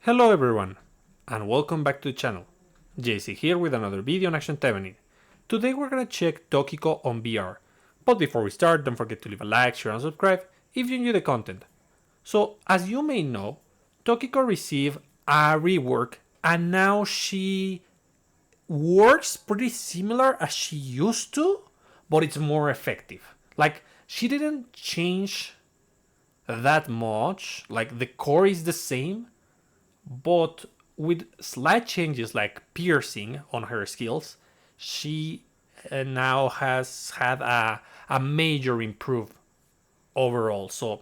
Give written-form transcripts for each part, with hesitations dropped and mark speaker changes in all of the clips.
Speaker 1: Hello everyone, and welcome back to the channel. JC here with another video on Action Taimanin. Today we're gonna check Tokiko on VR. But before we start, don't forget to leave a like, share and subscribe if you enjoy the content. So, as you may know, Tokiko received a rework and now she works pretty similar as she used to, but it's more effective. Like, she didn't change that much, like the core is the same, but with slight changes like piercing on her skills, she now has had a major improve overall. So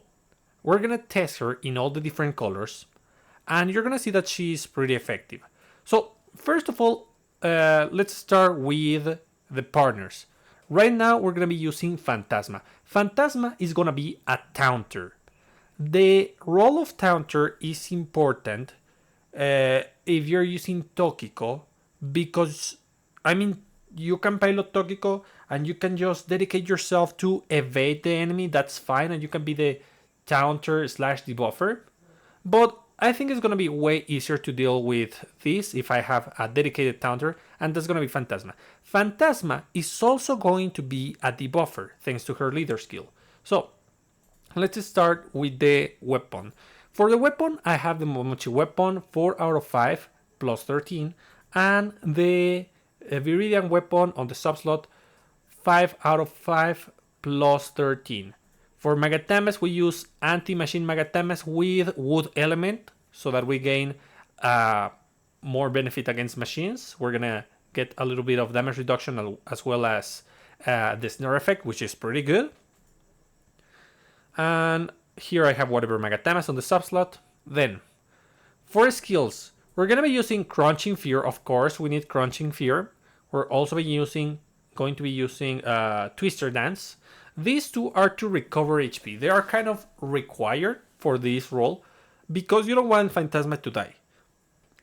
Speaker 1: we're gonna test her in all the different colors, and you're gonna see that she's pretty effective. So first of all, let's start with the partners. Right now we're gonna be using Phantasma. Phantasma is gonna be a taunter. The role of taunter is important if you're using Tokiko, because you can pilot Tokiko and you can just dedicate yourself to evade the enemy. That's fine, and you can be the taunter slash debuffer. But I think it's gonna be way easier to deal with this if I have a dedicated taunter, and that's gonna be Phantasma. Phantasma is also going to be a debuffer thanks to her leader skill. So let's start with the weapon. For the weapon, I have the Momochi weapon, 4 out of 5, plus 13, and the Viridian weapon on the subslot, 5 out of 5, plus 13. For Magatames, we use anti-machine Magatames with wood element, so that we gain more benefit against machines. We're gonna get a little bit of damage reduction as well as the snare effect, which is pretty good. And here I have whatever Magatamas on the subslot. Then, for skills, we're going to be using Crunching Fear, of course. We need Crunching Fear. We're also going to be using Twister Dance. These two are to recover HP. They are kind of required for this role because you don't want Phantasma to die.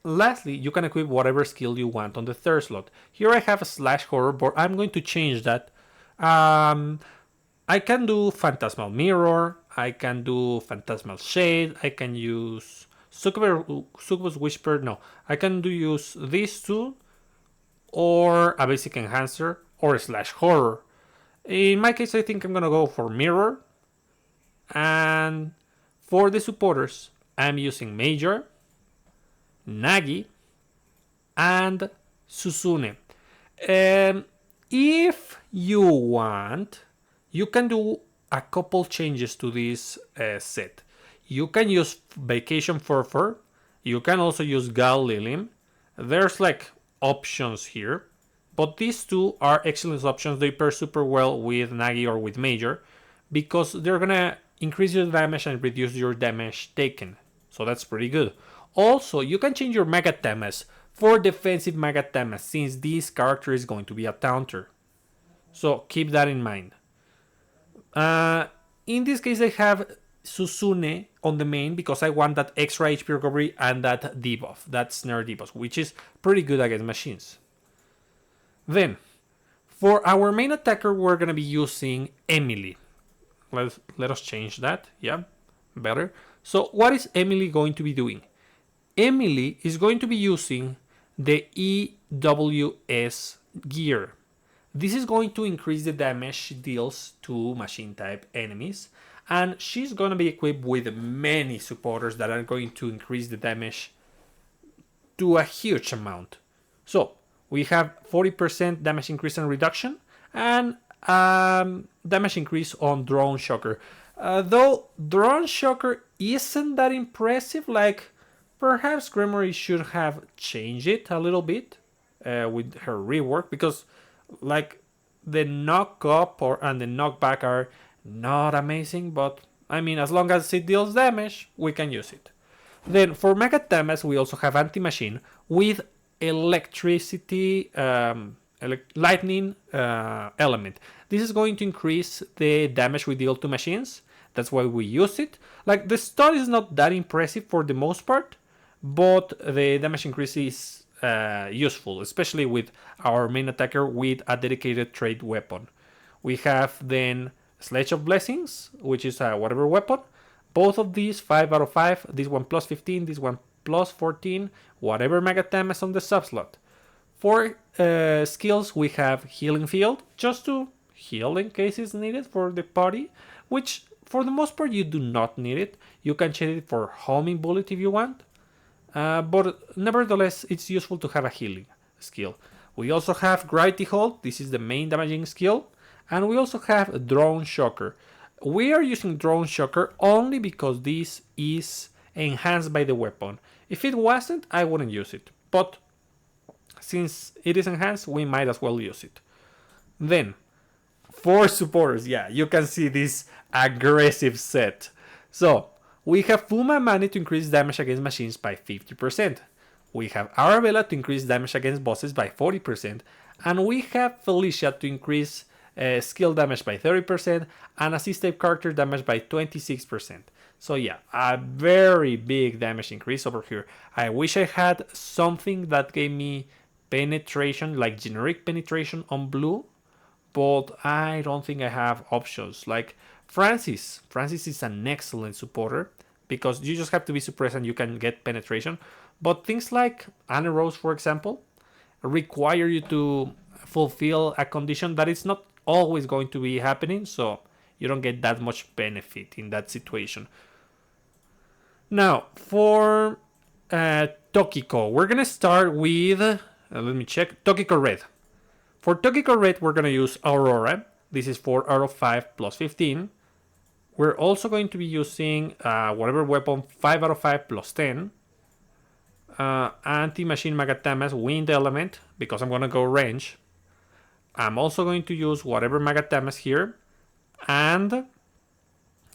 Speaker 1: Lastly, you can equip whatever skill you want on the third slot. Here I have a Slash Horror, but I'm going to change that. I can do Phantasmal Mirror, I can do Phantasmal Shade, I can use Succubus Whisper, no. I can use these two, or a Basic Enhancer, or a Slash Horror. In my case, I think I'm gonna go for Mirror. And for the supporters, I'm using Major, Nagi, and Susune. If you want, you can do a couple changes to this set. You can use Vacation Furfur. You can also use Gal Lilim. There's like options here, but these two are excellent options. They pair super well with Nagi or with Major because they're gonna increase your damage and reduce your damage taken. So that's pretty good. Also, you can change your Magatamas for defensive Magatamas since this character is going to be a taunter. So keep that in mind. In this case, I have Susune on the main because I want that extra HP recovery and that debuff, that snare debuff, which is pretty good against machines. Then, for our main attacker, we're going to be using Emily. Let us change that. Yeah, better. So what is Emily going to be doing? Emily is going to be using the EWS gear. This is going to increase the damage she deals to machine type enemies, and she's going to be equipped with many supporters that are going to increase the damage to a huge amount. So we have 40% damage increase and reduction, and damage increase on Drone Shocker. Though Drone Shocker isn't that impressive, like perhaps Gremory should have changed it a little bit with her rework, because like the knock up and the knockback are not amazing, but I mean, as long as it deals damage, we can use it. Then for Magatamas, we also have Anti-Machine with electricity, lightning element. This is going to increase the damage we deal to machines. That's why we use it. Like, the stun is not that impressive for the most part, but the damage increase is useful, especially with our main attacker with a dedicated trade weapon. We have then Sledge of Blessings, which is a whatever weapon. Both of these 5 out of 5. This one plus 15, this one plus 14, whatever mega damage on the subslot. For skills, we have Healing Field, just to heal in case it's needed for the party, which for the most part you do not need it. You can change it for Homing Bullet if you want, but nevertheless it's useful to have a healing skill. We also have Gravity Hold, this is the main damaging skill, and we also have Drone Shocker. We are using Drone Shocker only because this is enhanced by the weapon. If it wasn't, I wouldn't use it, but since it is enhanced, we might as well use it. Then, for supporters, yeah, you can see this aggressive set. So, we have Fuma Mani to increase damage against machines by 50%. We have Arabella to increase damage against bosses by 40%. And we have Felicia to increase skill damage by 30% and assistive character damage by 26%. So yeah, a very big damage increase over here. I wish I had something that gave me penetration, like generic penetration on blue, but I don't think I have options. Like Francis is an excellent supporter because you just have to be suppressed and you can get penetration. But things like Anna Rose, for example, require you to fulfill a condition that is not always going to be happening, so you don't get that much benefit in that situation. Now, for Tokiko, we're gonna start with, let me check, Tokiko Red. For Tokiko Red, we're gonna use Aurora. This is 4 out of 5 plus 15. We're also going to be using whatever weapon, 5 out of 5 plus 10. Anti-Machine Magatamas Wind Element, because I'm gonna go range. I'm also going to use whatever Magatamas here. And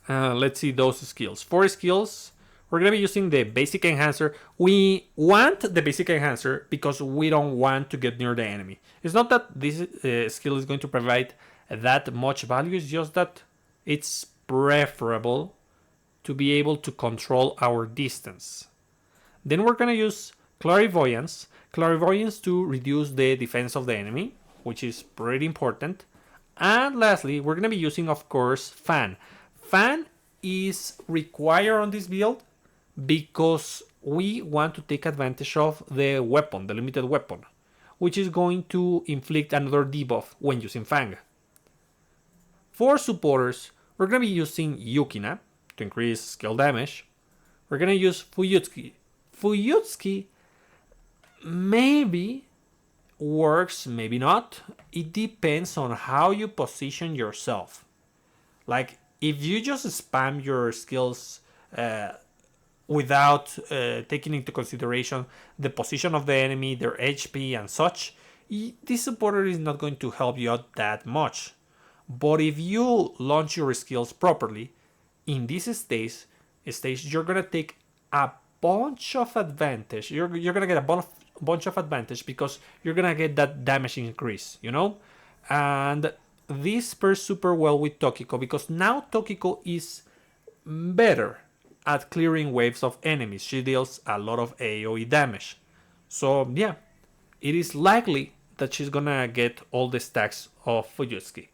Speaker 1: let's see those skills. 4 skills. We're going to be using the basic enhancer. We want the basic enhancer because we don't want to get near the enemy. It's not that this skill is going to provide that much value. It's just that it's preferable to be able to control our distance. Then we're going to use Clairvoyance. Clairvoyance to reduce the defense of the enemy, which is pretty important. And lastly, we're going to be using, of course, Fan. Fan is required on this build because we want to take advantage of the weapon, the limited weapon, which is going to inflict another debuff when using Fang. For supporters, we're going to be using Yukina to increase skill damage. We're going to use Fuyutsuki. Fuyutsuki maybe works, maybe not. It depends on how you position yourself. Like, if you just spam your skills without taking into consideration the position of the enemy, their HP and such, this supporter is not going to help you out that much. But if you launch your skills properly, in this stage you're going to take a bunch of advantage. You're going to get a bunch of advantage because you're going to get that damage increase, you know? And this pairs super well with Tokiko because now Tokiko is better at clearing waves of enemies. She deals a lot of AoE damage. So yeah, it is likely that she's gonna get all the stacks of Fuyutsuki.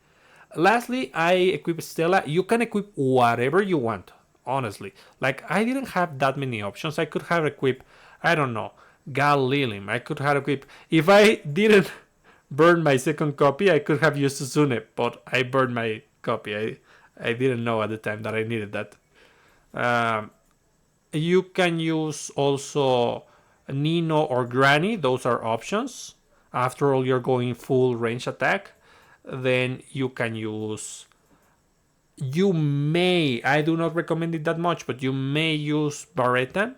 Speaker 1: Lastly, I equip Stella. You can equip whatever you want, honestly. Like, I didn't have that many options. I could have equipped, I don't know, Gal Lilim. I could have equipped, if I didn't burn my second copy, I could have used Suzune, but I burned my copy. I didn't know at the time that I needed that. You can use also Nino or Granny. Those are options. After all, you're going full range attack. Then you can use... You may, I do not recommend it that much, but you may use Barretta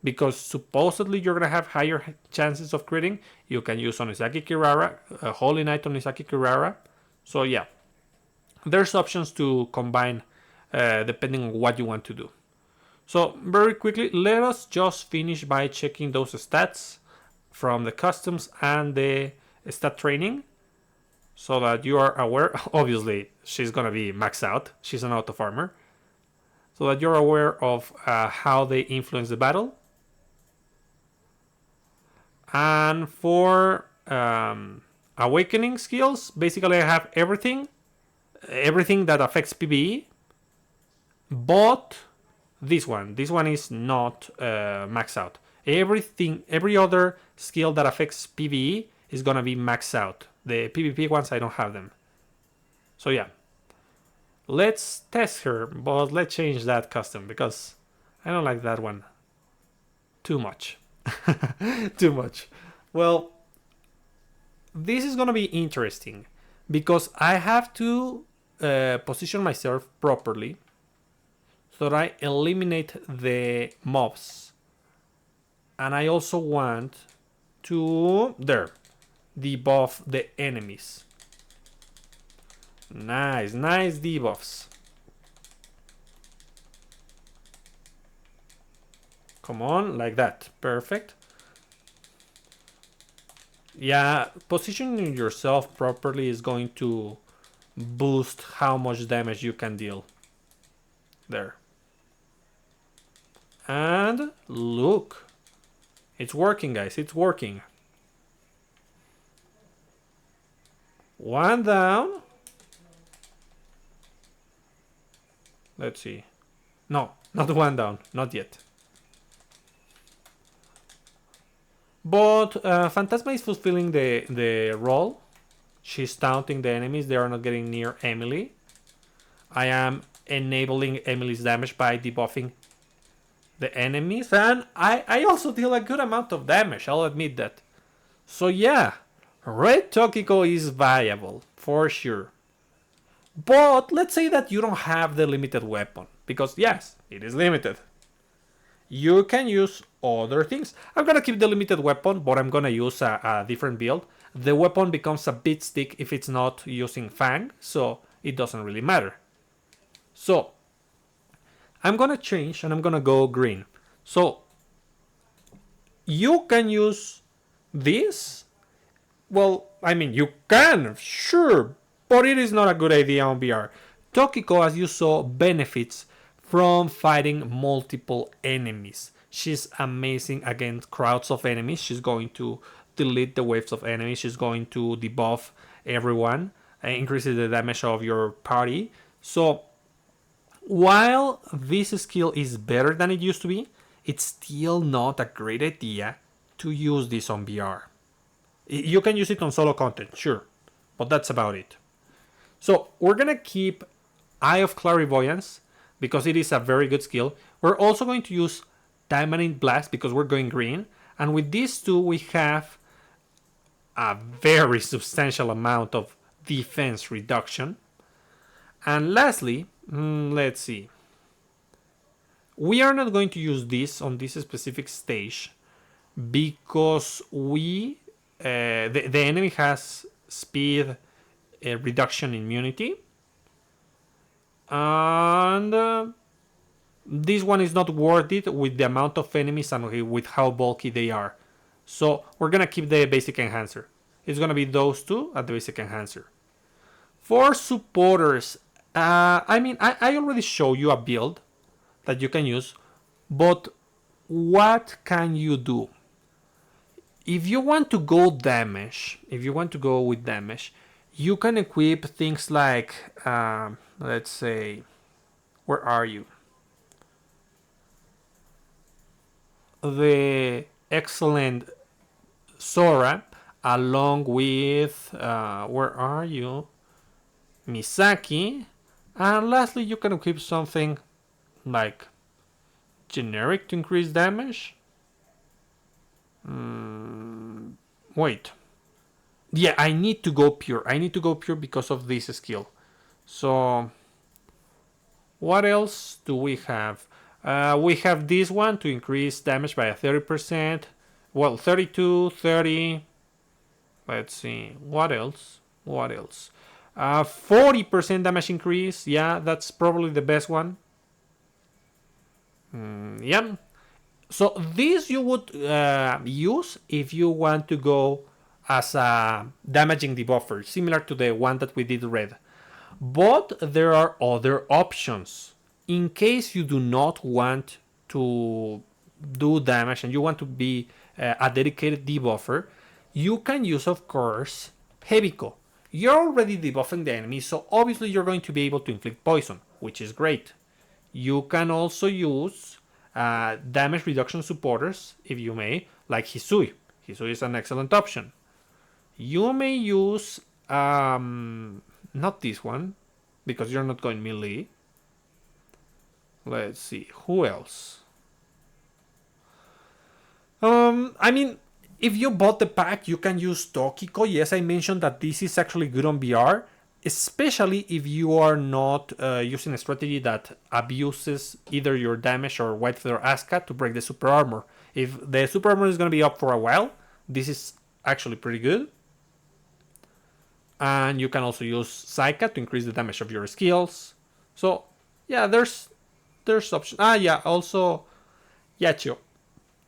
Speaker 1: because supposedly you're going to have higher chances of critting. You can use Onisaki Kirara, Holy Knight Onisaki Kirara. So yeah, there's options to combine depending on what you want to do. So very quickly, let us just finish by checking those stats from the customs and the stat training so that you are aware. Obviously, she's going to be maxed out. She's an auto farmer. So that you're aware of how they influence the battle. And for awakening skills, basically I have everything that affects PvE, but this one is not maxed out. Everything, every other skill that affects PvE is gonna be maxed out. The PvP ones, I don't have them. So yeah, let's test her, but let's change that custom because I don't like that one too much. Too much. Well, this is gonna be interesting because I have to position myself properly so that I eliminate the mobs, and I also want to debuff the enemies. Nice debuffs. Come on, like that. Perfect. Yeah, positioning yourself properly is going to boost how much damage you can deal. There. And look. It's working, guys. It's working. One down. Let's see. No, not one down. Not yet. But Phantasma is fulfilling the role. She's taunting the enemies. They are not getting near Emily. I am enabling Emily's damage by debuffing the enemies. And I also deal a good amount of damage. I'll admit that. So yeah, Red Tokiko is viable. For sure. But let's say that you don't have the limited weapon. Because yes, it is limited. You can use other things. I'm gonna keep the limited weapon, but I'm gonna use a different build. The weapon becomes a bit stick if it's not using Fang, so it doesn't really matter. So I'm gonna change and I'm gonna go green. So you can use this. Well, I mean, you can, sure, but it is not a good idea on VR. Tokiko, as you saw, benefits from fighting multiple enemies. She's amazing against crowds of enemies. She's going to delete the waves of enemies. She's going to debuff everyone, increases the damage of your party. So while this skill is better than it used to be, it's still not a great idea to use this on VR. You can use it on solo content, sure, but that's about it. So we're gonna keep Eye of Clairvoyance because it is a very good skill. We're also going to use Taimanin Blast because we're going green. And with these two, we have a very substantial amount of defense reduction. And lastly, let's see. We are not going to use this on this specific stage because the enemy has speed reduction immunity. And this one is not worth it with the amount of enemies and with how bulky they are. So we're gonna keep the basic enhancer. It's gonna be those two at the basic enhancer. For supporters, I mean, I already showed you a build that you can use, but what can you do? If you want to go damage, if you want to go with damage, you can equip things like, let's say, where are you? The excellent Sora, along with, where are you? Misaki. And lastly, you can equip something like generic to increase damage. Wait. Yeah, I need to go pure. I need to go pure because of this skill. So, what else do we have? We have this one to increase damage by a 30%. Well, 32, 30. Let's see. What else? 40% damage increase. Yeah, that's probably the best one. Yeah. So this you would use if you want to go as a damaging debuffer, similar to the one that we did red. But there are other options. In case you do not want to do damage and you want to be a dedicated debuffer, you can use, of course, Heaviko. You're already debuffing the enemy, so obviously you're going to be able to inflict poison, which is great. You can also use damage reduction supporters, if you may, like Hisui. Hisui is an excellent option. You may use not this one because you're not going melee. Let's see, who else? I mean, if you bought the pack, you can use Tokiko. Yes, I mentioned that this is actually good on BR, especially if you are not using a strategy that abuses either your damage or White Feather Asuka to break the super armor. If the super armor is going to be up for a while, this is actually pretty good. And you can also use Saika to increase the damage of your skills. So yeah, there's options. Yeah, also Yachio.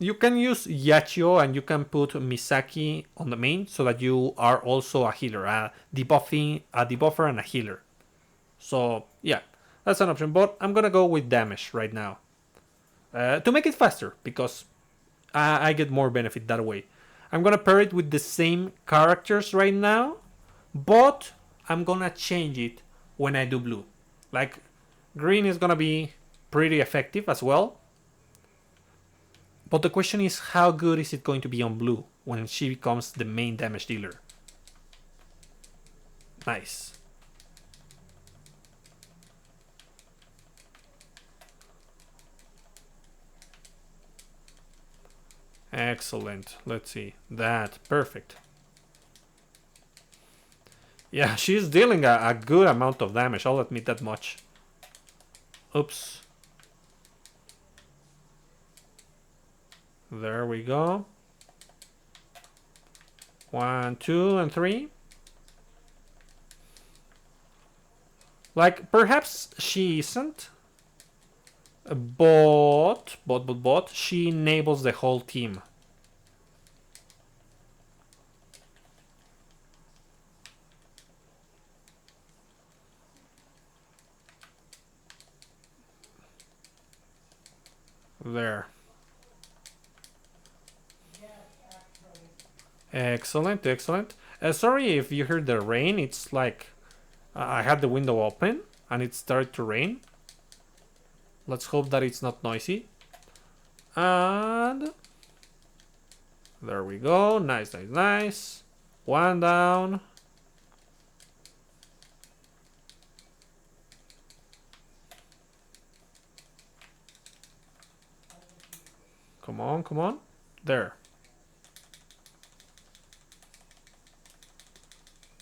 Speaker 1: You can use Yachio and you can put Misaki on the main so that you are also a healer, a debuffer and a healer. So yeah, that's an option. But I'm gonna go with damage right now to make it faster because I get more benefit that way. I'm gonna pair it with the same characters right now, but I'm gonna change it when I do blue. Like green is gonna be pretty effective as well. But the question is, how good is it going to be on blue when she becomes the main damage dealer? Nice. Excellent. Let's see. That. Perfect. Yeah, she's dealing a good amount of damage. I'll admit that much. Oops. There we go. 1, 2, and 3. Like, perhaps she isn't. But she enables the whole team. There. Excellent, excellent. Sorry if you heard the rain. It's like I had the window open and it started to rain. Let's hope that it's not noisy. And there we go. Nice, nice, nice. One down. Come on, come on. There.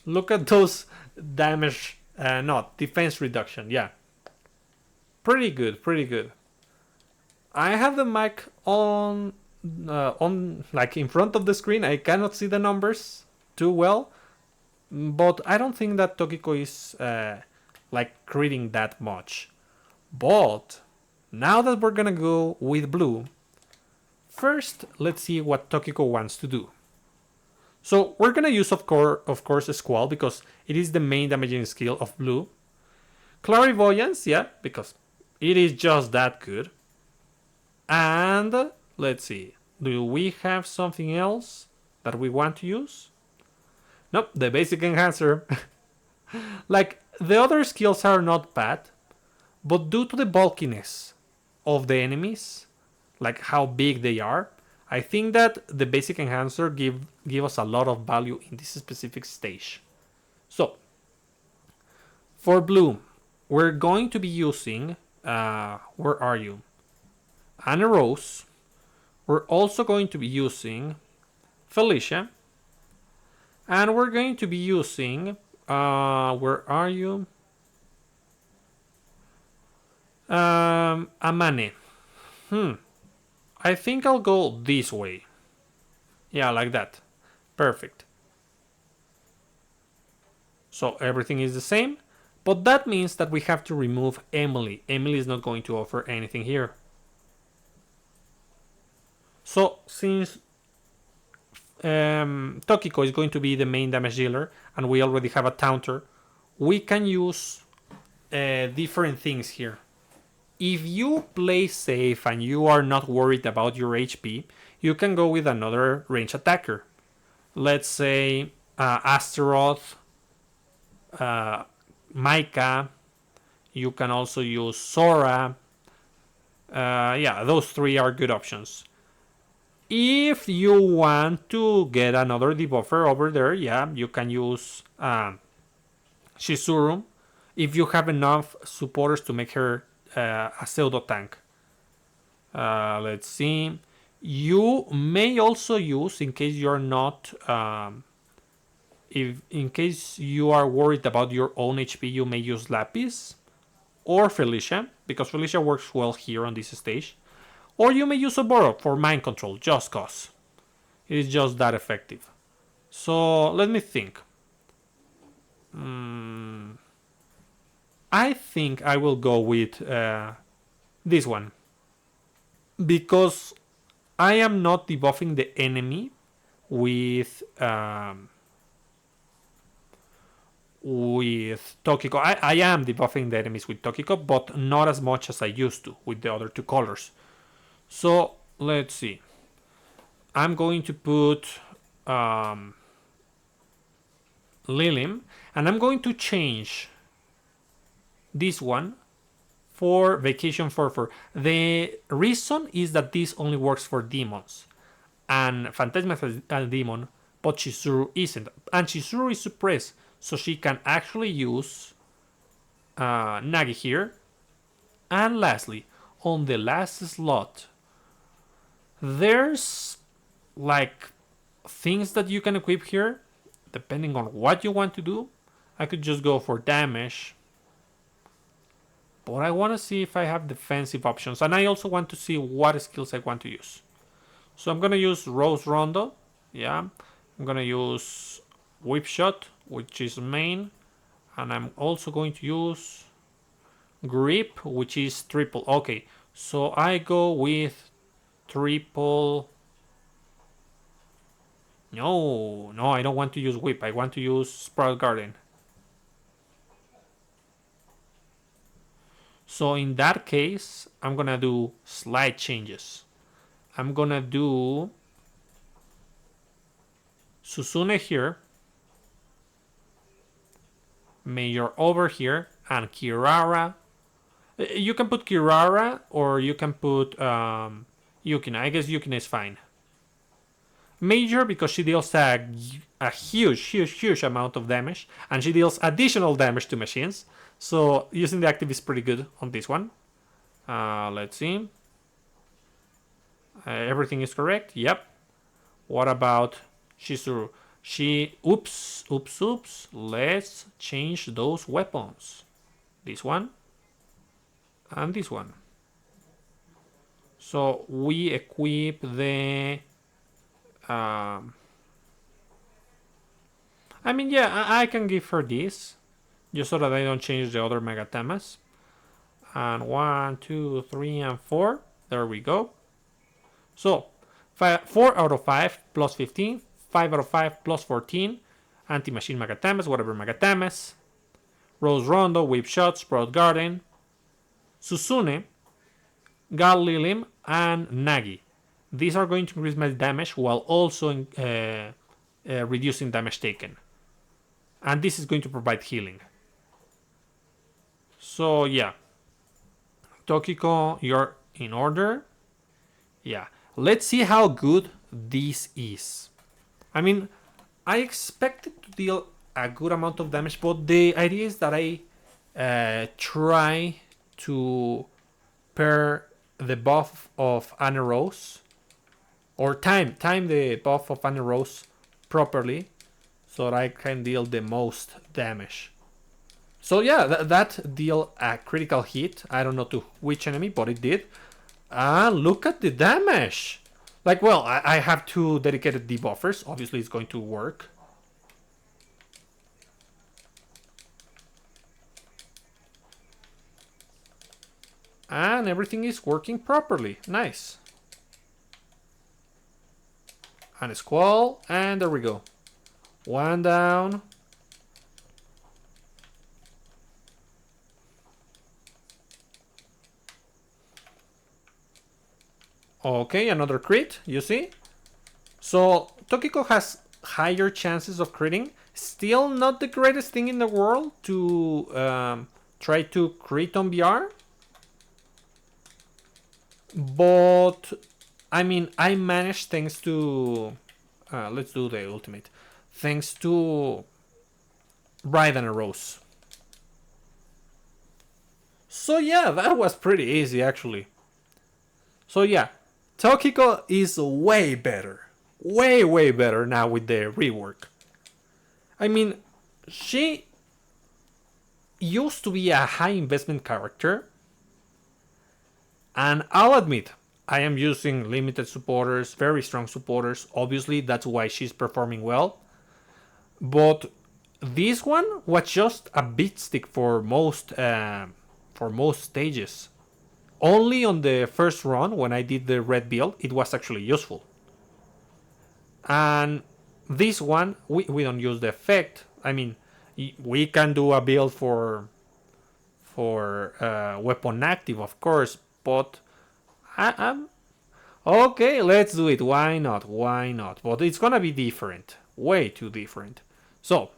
Speaker 1: Look at those damage, not defense reduction. Yeah. Pretty good, pretty good. I have the mic on like in front of the screen. I cannot see the numbers too well, but I don't think that Tokiko is like critting that much. But now that we're gonna go with blue, first let's see what Tokiko wants to do. So we're gonna use of course a Squall because it is the main damaging skill of blue. Clairvoyance, yeah, because it is just that good. And let's see, do we have something else that we want to use? Nope, the basic enhancer. Like, the other skills are not bad, but due to the bulkiness of the enemies, like how big they are, I think that the basic enhancer give us a lot of value in this specific stage. So, for blue, we're going to be using, where are you? Anna Rose. We're also going to be using Felicia. And we're going to be using, where are you? Amane. I think I'll go this way. Yeah, like that. Perfect. So everything is the same, but that means that we have to remove Emily. Emily is not going to offer anything here. So since Tokiko is going to be the main damage dealer and we already have a counter, we can use different things here. If you play safe and you are not worried about your HP, you can go with another range attacker. Let's say Astaroth, Micah. You can also use Sora. Yeah, those three are good options. If you want to get another debuffer over there, yeah, you can use Shizuru if you have enough supporters to make her a pseudo tank. Let's see. You may also use, in case you're not, if in case you are worried about your own HP, you may use Lapis or Felicia, because Felicia works well here on this stage. Or you may use Oboro for mind control, just cause. It is just that effective. So let me think. I think I will go with this one. Because I am not debuffing the enemy with Tokiko. I am debuffing the enemies with Tokiko, but not as much as I used to with the other two colors. So let's see. I'm going to put Lilim, and I'm going to change this one for Vacation Furfur. The reason is that this only works for demons, and Phantasma is a demon, but Chizuru isn't, and Chizuru is suppressed, so she can actually use Nagi here. And lastly, on the last slot, there's like things that you can equip here depending on what you want to do. I could just go for damage, but I want to see if I have defensive options, and I also want to see what skills I want to use. So I'm gonna use Rose Rondo. Yeah, I'm gonna use Whip Shot, which is main, and I'm also going to use Grip, which is triple. Okay, so I go with triple. No, I don't want to use Whip. I want to use Sprout Garden. So in that case, I'm gonna do slight changes. I'm gonna do Susune here, Major over here, and Kirara. You can put Kirara or you can put Yukina. I guess Yukina is fine. Major because she deals a huge amount of damage, and she deals additional damage to machines. So using the active is pretty good on this one. Let's see. Everything is correct. Yep. What about Shizuru? Oops. Let's change those weapons. This one and this one. So we equip the I mean, yeah, I can give her this just so that I don't change the other Megatamas. And 1, 2, 3, and 4. There we go. So 4 out of 5 plus 15, 5 out of 5 plus 14. Anti-machine Megatamas, whatever Megatamas. Rose Rondo, Whip Shot, Sprout Garden, Susune, Gal Lilim, and Nagi. These are going to increase my damage while also reducing damage taken. And this is going to provide healing. So yeah. Tokiko, you're in order. Yeah. Let's see how good this is. I mean, I expected to deal a good amount of damage, but the idea is that I try to pair the buff of Anna Rose, or time the buff of Anna Rose properly, so that I can deal the most damage. So yeah, that deal a critical hit. I don't know to which enemy, but it did. And look at the damage. Like, well, I have two dedicated debuffers. Obviously, it's going to work. And everything is working properly. Nice. And a Squall. And there we go. One down. Okay, another crit, you see? So, Tokiko has higher chances of critting. Still not the greatest thing in the world to try to crit on BR. But I mean, I managed thanks to let's do the ultimate. Thanks to Bride and a Rose. So yeah, that was pretty easy actually. So yeah, Tokiko is way better. Way better now with the rework. I mean, she used to be a high investment character, and I'll admit, I am using limited supporters, very strong supporters. Obviously, that's why she's performing well. But this one was just a beat stick for most stages. Only on the first run, when I did the red build, it was actually useful. And this one, we don't use the effect. I mean, we can do a build for weapon active, of course, but I'm okay. Let's do it. Why not? Why not? But it's gonna be different, way too different. So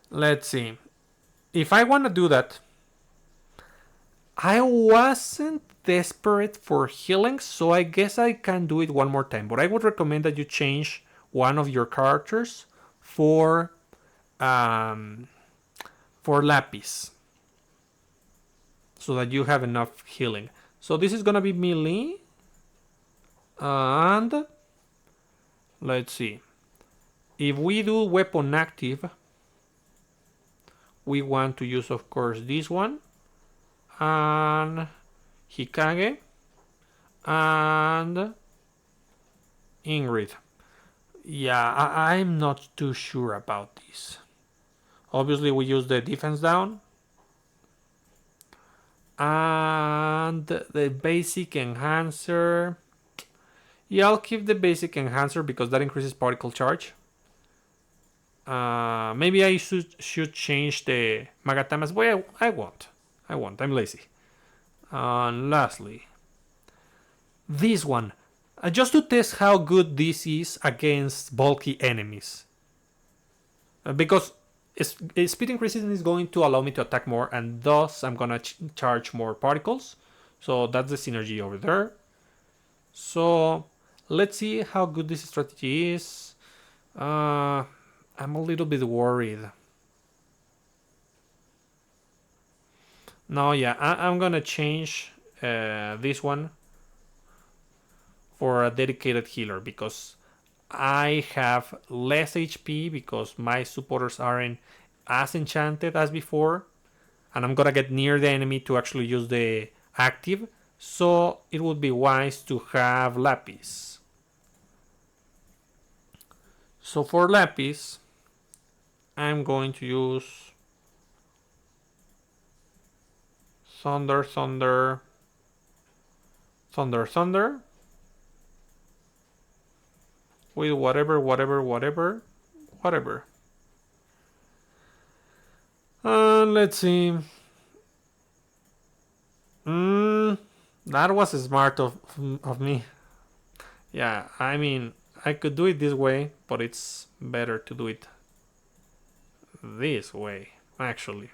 Speaker 1: let's see. If I wanna do that, I wasn't desperate for healing, so I guess I can do it one more time. But I would recommend that you change one of your characters for um, for Lapis, so that you have enough healing. So this is gonna be melee, and let's see. If we do weapon active, we want to use, of course, this one, and Hikage, and Ingrid. Yeah, I'm not too sure about this. Obviously, we use the defense down, and the basic enhancer. Yeah, I'll keep the basic enhancer because that increases particle charge. Maybe I should change the Magatamas, but I won't. I won't. I'm lazy. And lastly, this one. Just to test how good this is against bulky enemies. Because speed increasing is going to allow me to attack more, and thus I'm gonna charge more particles. So that's the synergy over there. So let's see how good this strategy is. I'm a little bit worried. No, yeah, I'm gonna change this one for a dedicated healer because I have less HP because my supporters aren't as enchanted as before, and I'm gonna get near the enemy to actually use the active, so it would be wise to have Lapis. So for Lapis, I'm going to use Thunder, Thunder, Thunder, Thunder, with whatever. And let's see. That was smart of me. Yeah, I mean, I could do it this way, but it's better to do it this way, actually.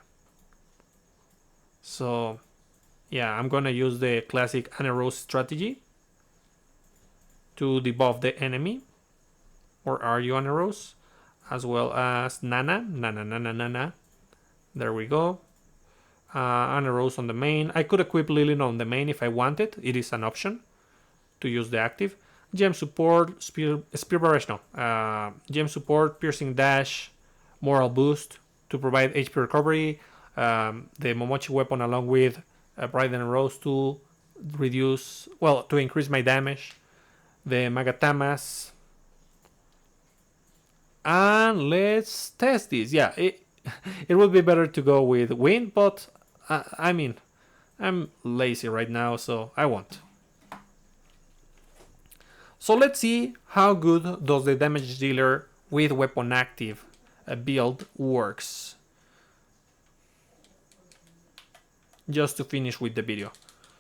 Speaker 1: So, yeah, I'm gonna use the classic Anarose strategy to debuff the enemy. Or are you Anarose? As well as Nana. There we go. Anarose on the main. I could equip Lilin on the main if I wanted. It is an option to use the active. Gem support, spear barrage, no. Gem support, piercing dash, moral boost to provide HP recovery. The Momochi weapon along with Bride and Rose to reduce, well, to increase my damage. The Magatamas. And let's test this. Yeah, it would be better to go with wind, but I mean, I'm lazy right now, so I won't. So let's see how good does the damage dealer with weapon active build works. Just to finish with the video.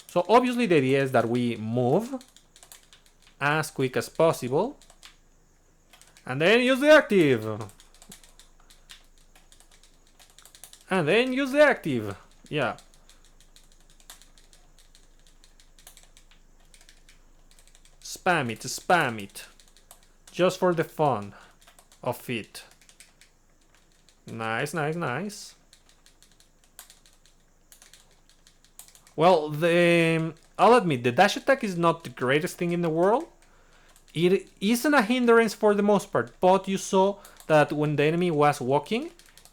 Speaker 1: So obviously the idea is that we move as quick as possible and then use the active. And then use the active. Yeah. spam it, spam it. Just for the fun of it. Nice, nice, nice. Well, I'll admit, the dash attack is not the greatest thing in the world. It isn't a hindrance for the most part, but you saw that when the enemy was walking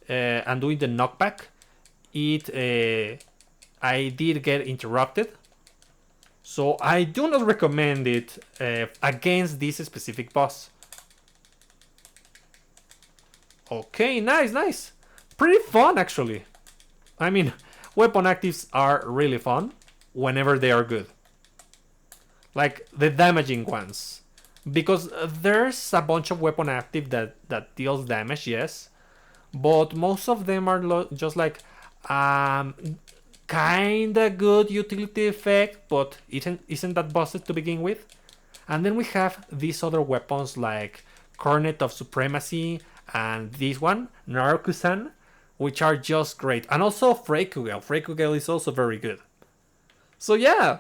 Speaker 1: and doing the knockback, I did get interrupted. So I do not recommend it against this specific boss. Okay, nice, nice. Pretty fun, actually. I mean, weapon actives are really fun whenever they are good. Like the damaging ones. Because there's a bunch of weapon active that deals damage, yes. But most of them are just like kinda good utility effect, but isn't that busted to begin with? And then we have these other weapons like Cornet of Supremacy and this one, Narukusan, which are just great. And also Freikugel. Freikugel is also very good. So yeah,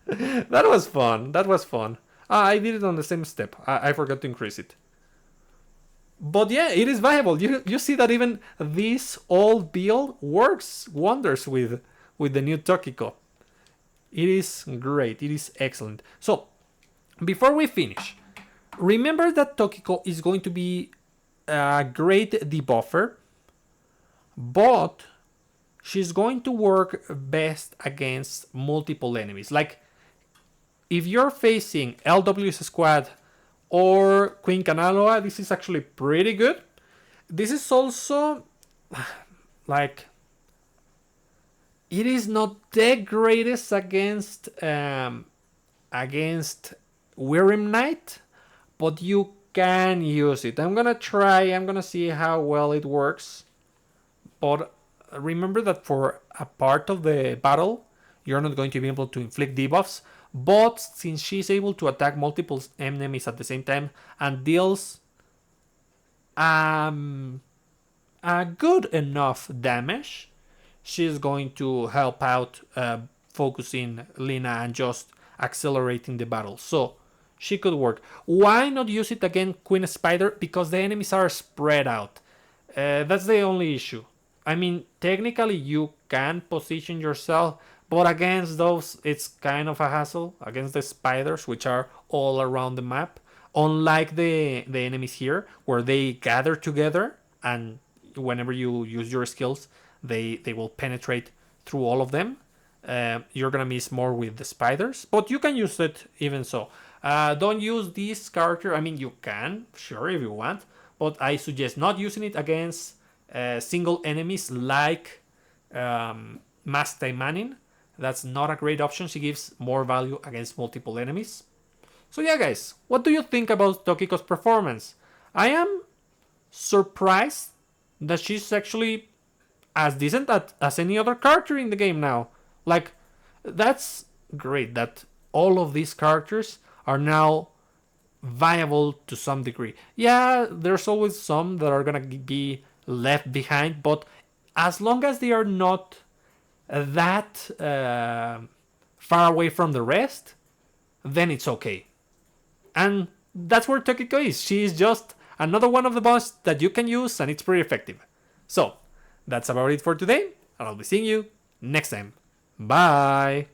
Speaker 1: that was fun. That was fun. I did it on the same step. I forgot to increase it. But yeah, it is viable. You see that even this old build works wonders with the new Tokiko. It is great. It is excellent. So, before we finish, remember that Tokiko is going to be a great debuffer, but she's going to work best against multiple enemies. Like, if you're facing LWS Squad or Queen Kanaloa, this is actually pretty good. This is also, like, it is not the greatest against Wyrm Knight, but you can use it. I'm gonna see how well it works. But remember that for a part of the battle, you're not going to be able to inflict debuffs. But since she's able to attack multiple enemies at the same time and deals a good enough damage, she's going to help out focusing Lina and just accelerating the battle. So she could work. Why not use it against Queen Spider? Because the enemies are spread out. That's the only issue. I mean, technically you can position yourself, but against those, it's kind of a hassle. Against the spiders, which are all around the map. Unlike the enemies here, where they gather together, and whenever you use your skills, they will penetrate through all of them. You're gonna miss more with the spiders, but you can use it even so. Don't use this character. I mean, you can, sure, if you want, but I suggest not using it against single enemies like Mass Taimanin. That's not a great option. She gives more value against multiple enemies. So yeah, guys, what do you think about Tokiko's performance? I am surprised that she's actually as decent as any other character in the game now. Like, that's great that all of these characters are now viable to some degree. Yeah, there's always some that are gonna be left behind, but as long as they are not that far away from the rest, then it's okay. And that's where Tokiko is. She is just another one of the boss that you can use, and it's pretty effective. So, that's about it for today, and I'll be seeing you next time. Bye!